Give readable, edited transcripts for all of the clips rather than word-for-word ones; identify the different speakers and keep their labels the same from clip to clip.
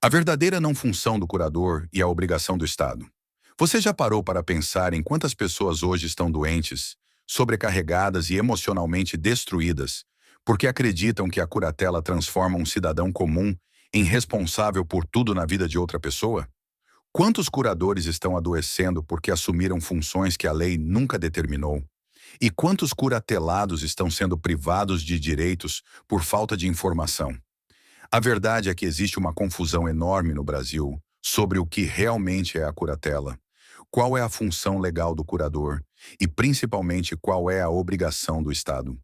Speaker 1: A verdadeira não função do curador e a obrigação do Estado. Você já parou para pensar em quantas pessoas hoje estão doentes, sobrecarregadas e emocionalmente destruídas, porque acreditam que a curatela transforma um cidadão comum em responsável por tudo na vida de outra pessoa? Quantos curadores estão adoecendo porque assumiram funções que a lei nunca determinou? E quantos curatelados estão sendo privados de direitos por falta de informação? A verdade é que existe uma confusão enorme no Brasil sobre o que realmente é a curatela, qual é a função legal do curador e, principalmente, qual é a obrigação do Estado.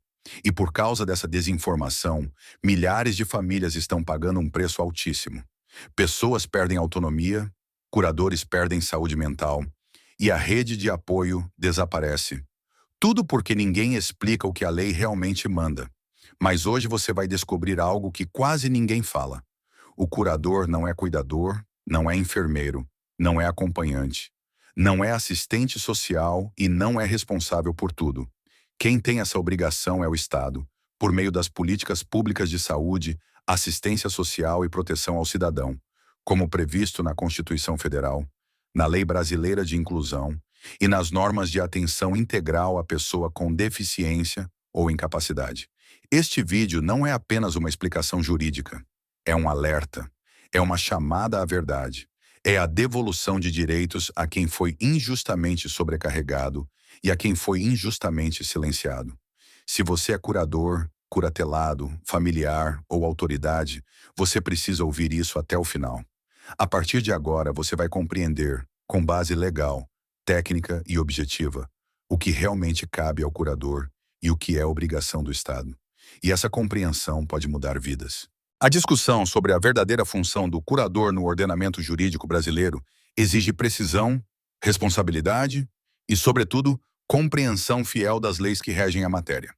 Speaker 1: E por causa dessa desinformação, milhares de famílias estão pagando um preço altíssimo. Pessoas perdem autonomia, curadores perdem saúde mental e a rede de apoio desaparece. Tudo porque ninguém explica o que a lei realmente manda. Mas hoje você vai descobrir algo que quase ninguém fala. O curador não é cuidador, não é enfermeiro, não é acompanhante, não é assistente social e não é responsável por tudo. Quem tem essa obrigação é o Estado, por meio das políticas públicas de saúde, assistência social e proteção ao cidadão, como previsto na Constituição Federal, na Lei Brasileira de Inclusão e nas normas de atenção integral à pessoa com deficiência ou incapacidade. Este vídeo não é apenas uma explicação jurídica, é um alerta, é uma chamada à verdade, é a devolução de direitos a quem foi injustamente sobrecarregado e a quem foi injustamente silenciado. Se você é curador, curatelado, familiar ou autoridade, você precisa ouvir isso até o final. A partir de agora, você vai compreender, com base legal, técnica e objetiva, o que realmente cabe ao curador e o que é obrigação do Estado. E essa compreensão pode mudar vidas. A discussão sobre a verdadeira função do curador no ordenamento jurídico brasileiro exige precisão, responsabilidade e, sobretudo, compreensão fiel das leis que regem a matéria.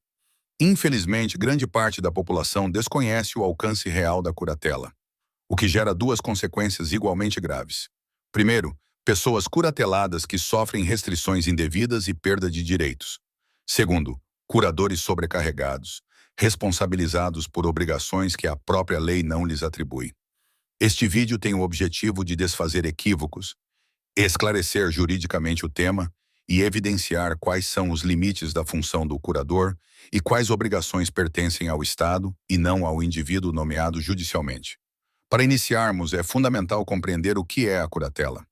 Speaker 1: Infelizmente, grande parte da população desconhece o alcance real da curatela, o que gera duas consequências igualmente graves. Primeiro, pessoas curateladas que sofrem restrições indevidas e perda de direitos. Segundo, curadores sobrecarregados, responsabilizados por obrigações que a própria lei não lhes atribui. Este vídeo tem o objetivo de desfazer equívocos, esclarecer juridicamente o tema e evidenciar quais são os limites da função do curador e quais obrigações pertencem ao Estado e não ao indivíduo nomeado judicialmente. Para iniciarmos, é fundamental compreender o que é a curatela.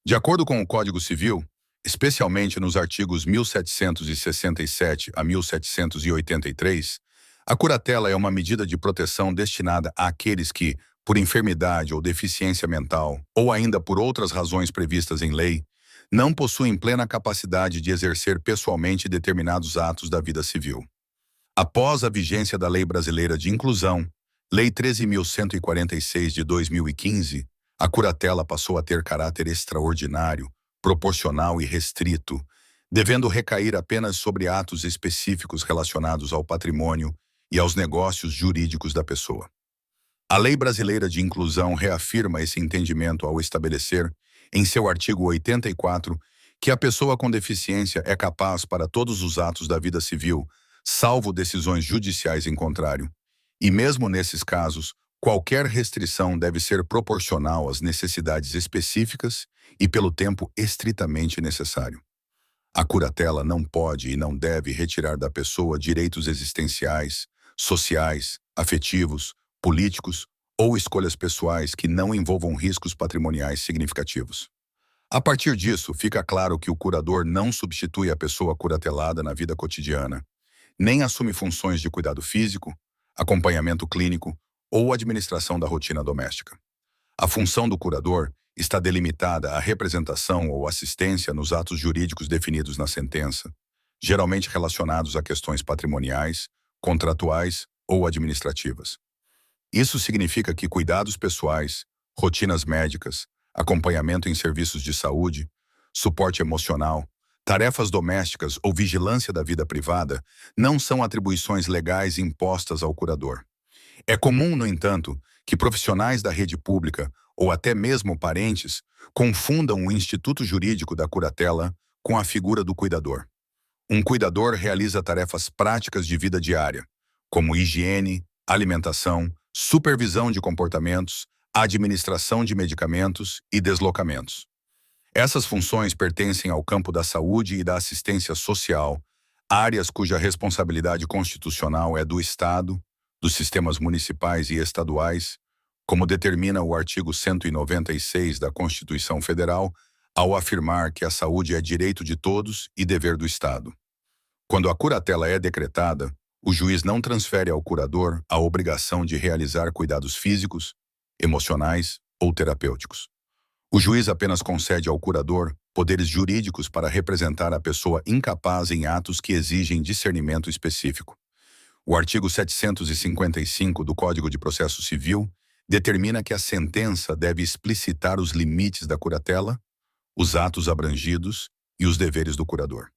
Speaker 1: De acordo com o Código Civil, especialmente nos artigos 1767 a 1783, a curatela é uma medida de proteção destinada àqueles que, por enfermidade ou deficiência mental, ou ainda por outras razões previstas em lei, não possuem plena capacidade de exercer pessoalmente determinados atos da vida civil. Após a vigência da Lei Brasileira de Inclusão, Lei 13.146 de 2015, a curatela passou a ter caráter extraordinário, proporcional e restrito, devendo recair apenas sobre atos específicos relacionados ao patrimônio e aos negócios jurídicos da pessoa. A Lei Brasileira de Inclusão reafirma esse entendimento ao estabelecer, em seu artigo 84, que a pessoa com deficiência é capaz para todos os atos da vida civil, salvo decisões judiciais em contrário. E mesmo nesses casos, qualquer restrição deve ser proporcional às necessidades específicas e pelo tempo estritamente necessário. A curatela não pode e não deve retirar da pessoa direitos existenciais, sociais, afetivos, políticos ou escolhas pessoais que não envolvam riscos patrimoniais significativos. A partir disso, fica claro que o curador não substitui a pessoa curatelada na vida cotidiana, nem assume funções de cuidado físico, acompanhamento clínico ou administração da rotina doméstica. A função do curador está delimitada à representação ou assistência nos atos jurídicos definidos na sentença, geralmente relacionados a questões patrimoniais, contratuais ou administrativas. Isso significa que cuidados pessoais, rotinas médicas, acompanhamento em serviços de saúde, suporte emocional, tarefas domésticas ou vigilância da vida privada não são atribuições legais impostas ao curador. É comum, no entanto, que profissionais da rede pública ou até mesmo parentes confundam o instituto jurídico da curatela com a figura do cuidador. Um cuidador realiza tarefas práticas de vida diária, como higiene, alimentação, supervisão de comportamentos, administração de medicamentos e deslocamentos. Essas funções pertencem ao campo da saúde e da assistência social, áreas cuja responsabilidade constitucional é do Estado, dos sistemas municipais e estaduais, como determina o artigo 196 da Constituição Federal, ao afirmar que a saúde é direito de todos e dever do Estado. Quando a curatela é decretada, o juiz não transfere ao curador a obrigação de realizar cuidados físicos, emocionais ou terapêuticos. O juiz apenas concede ao curador poderes jurídicos para representar a pessoa incapaz em atos que exigem discernimento específico. O artigo 755 do Código de Processo Civil determina que a sentença deve explicitar os limites da curatela, os atos abrangidos e os deveres do curador.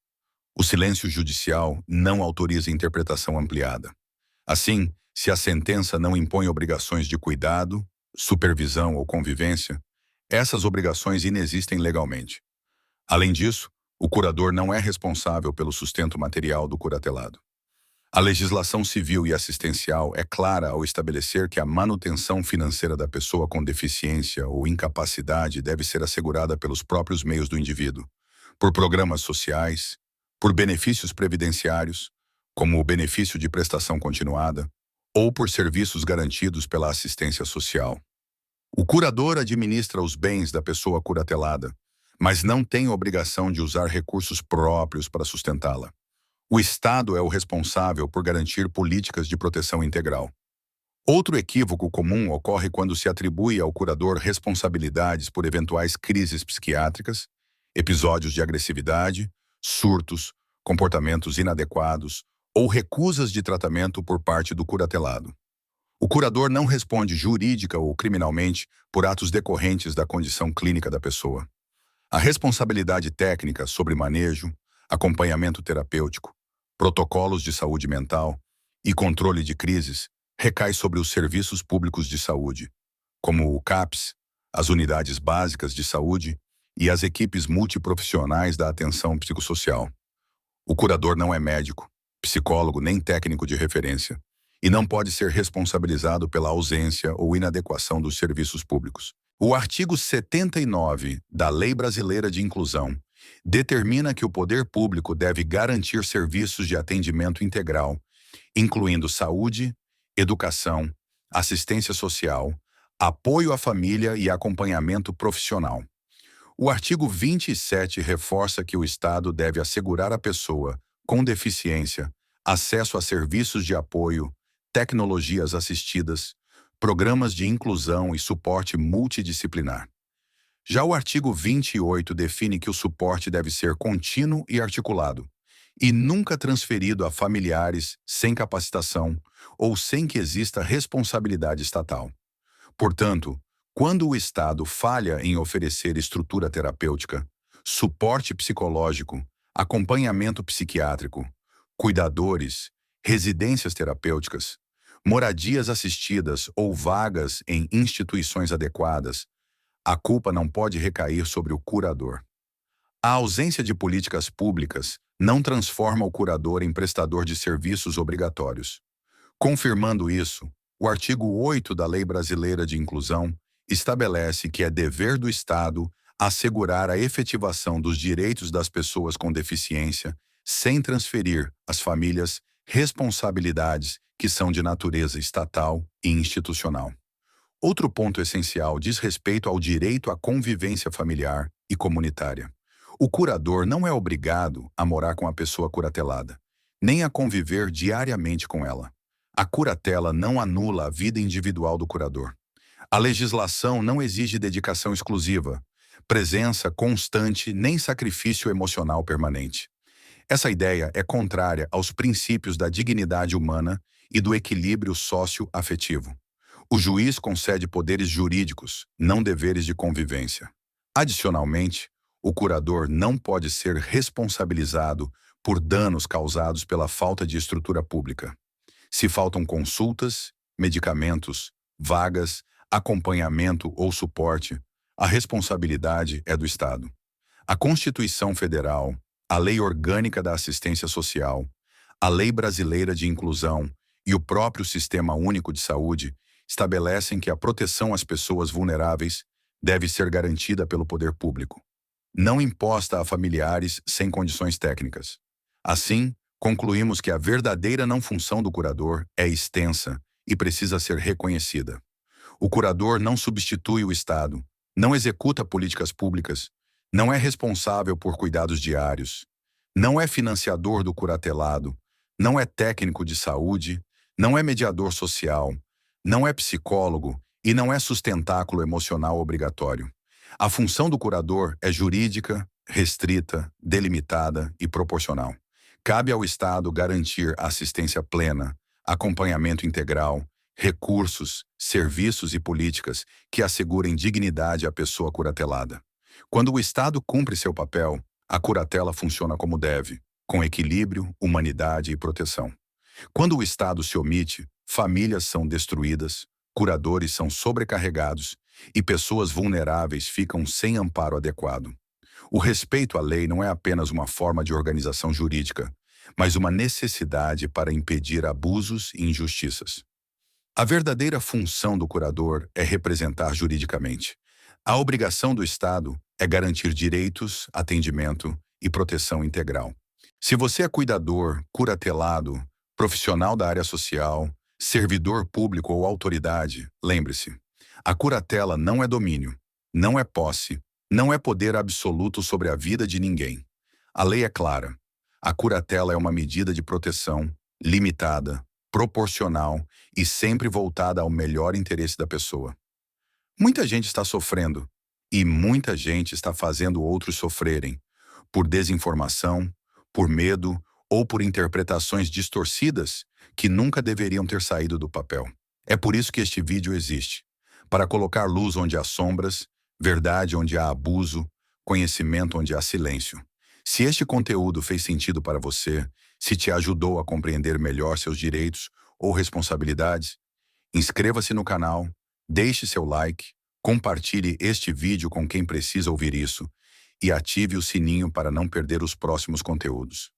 Speaker 1: O silêncio judicial não autoriza interpretação ampliada. Assim, se a sentença não impõe obrigações de cuidado, supervisão ou convivência, essas obrigações inexistem legalmente. Além disso, o curador não é responsável pelo sustento material do curatelado. A legislação civil e assistencial é clara ao estabelecer que a manutenção financeira da pessoa com deficiência ou incapacidade deve ser assegurada pelos próprios meios do indivíduo, por programas sociais, por benefícios previdenciários, como o benefício de prestação continuada, ou por serviços garantidos pela assistência social. O curador administra os bens da pessoa curatelada, mas não tem obrigação de usar recursos próprios para sustentá-la. O Estado é o responsável por garantir políticas de proteção integral. Outro equívoco comum ocorre quando se atribui ao curador responsabilidades por eventuais crises psiquiátricas, episódios de agressividade, surtos, comportamentos inadequados ou recusas de tratamento por parte do curatelado. O curador não responde jurídica ou criminalmente por atos decorrentes da condição clínica da pessoa. A responsabilidade técnica sobre manejo, acompanhamento terapêutico, protocolos de saúde mental e controle de crises recai sobre os serviços públicos de saúde, como o CAPS, as unidades básicas de saúde e as equipes multiprofissionais da atenção psicossocial. O curador não é médico, psicólogo nem técnico de referência e não pode ser responsabilizado pela ausência ou inadequação dos serviços públicos. O artigo 79 da Lei Brasileira de Inclusão determina que o poder público deve garantir serviços de atendimento integral, incluindo saúde, educação, assistência social, apoio à família e acompanhamento profissional. O artigo 27 reforça que o Estado deve assegurar à pessoa com deficiência acesso a serviços de apoio, tecnologias assistidas, programas de inclusão e suporte multidisciplinar. Já o artigo 28 define que o suporte deve ser contínuo e articulado, e nunca transferido a familiares sem capacitação ou sem que exista responsabilidade estatal. Portanto, quando o Estado falha em oferecer estrutura terapêutica, suporte psicológico, acompanhamento psiquiátrico, cuidadores, residências terapêuticas, moradias assistidas ou vagas em instituições adequadas, a culpa não pode recair sobre o curador. A ausência de políticas públicas não transforma o curador em prestador de serviços obrigatórios. Confirmando isso, o artigo 8 da Lei Brasileira de Inclusão estabelece que é dever do Estado assegurar a efetivação dos direitos das pessoas com deficiência sem transferir às famílias responsabilidades que são de natureza estatal e institucional. Outro ponto essencial diz respeito ao direito à convivência familiar e comunitária. O curador não é obrigado a morar com a pessoa curatelada, nem a conviver diariamente com ela. A curatela não anula a vida individual do curador. A legislação não exige dedicação exclusiva, presença constante nem sacrifício emocional permanente. Essa ideia é contrária aos princípios da dignidade humana e do equilíbrio sócio-afetivo. O juiz concede poderes jurídicos, não deveres de convivência. Adicionalmente, o curador não pode ser responsabilizado por danos causados pela falta de estrutura pública. Se faltam consultas, medicamentos, vagas, acompanhamento ou suporte, a responsabilidade é do Estado. A Constituição Federal, a Lei Orgânica da Assistência Social, a Lei Brasileira de Inclusão e o próprio Sistema Único de Saúde estabelecem que a proteção às pessoas vulneráveis deve ser garantida pelo poder público, não imposta a familiares sem condições técnicas. Assim, concluímos que a verdadeira não função do curador é extensa e precisa ser reconhecida. O curador não substitui o Estado, não executa políticas públicas, não é responsável por cuidados diários, não é financiador do curatelado, não é técnico de saúde, não é mediador social, não é psicólogo e não é sustentáculo emocional obrigatório. A função do curador é jurídica, restrita, delimitada e proporcional. Cabe ao Estado garantir assistência plena, acompanhamento integral, recursos, serviços e políticas que assegurem dignidade à pessoa curatelada. Quando o Estado cumpre seu papel, a curatela funciona como deve, com equilíbrio, humanidade e proteção. Quando o Estado se omite, famílias são destruídas, curadores são sobrecarregados e pessoas vulneráveis ficam sem amparo adequado. O respeito à lei não é apenas uma forma de organização jurídica, mas uma necessidade para impedir abusos e injustiças. A verdadeira função do curador é representar juridicamente. A obrigação do Estado é garantir direitos, atendimento e proteção integral. Se você é cuidador, curatelado, profissional da área social, servidor público ou autoridade, lembre-se, a curatela não é domínio, não é posse, não é poder absoluto sobre a vida de ninguém. A lei é clara. A curatela é uma medida de proteção, limitada, proporcional e sempre voltada ao melhor interesse da pessoa. Muita gente está sofrendo e muita gente está fazendo outros sofrerem, por desinformação, por medo ou por interpretações distorcidas que nunca deveriam ter saído do papel. É por isso que este vídeo existe, para colocar luz onde há sombras, verdade onde há abuso, conhecimento onde há silêncio. Se este conteúdo fez sentido para você, se te ajudou a compreender melhor seus direitos ou responsabilidades, inscreva-se no canal, deixe seu like, compartilhe este vídeo com quem precisa ouvir isso e ative o sininho para não perder os próximos conteúdos.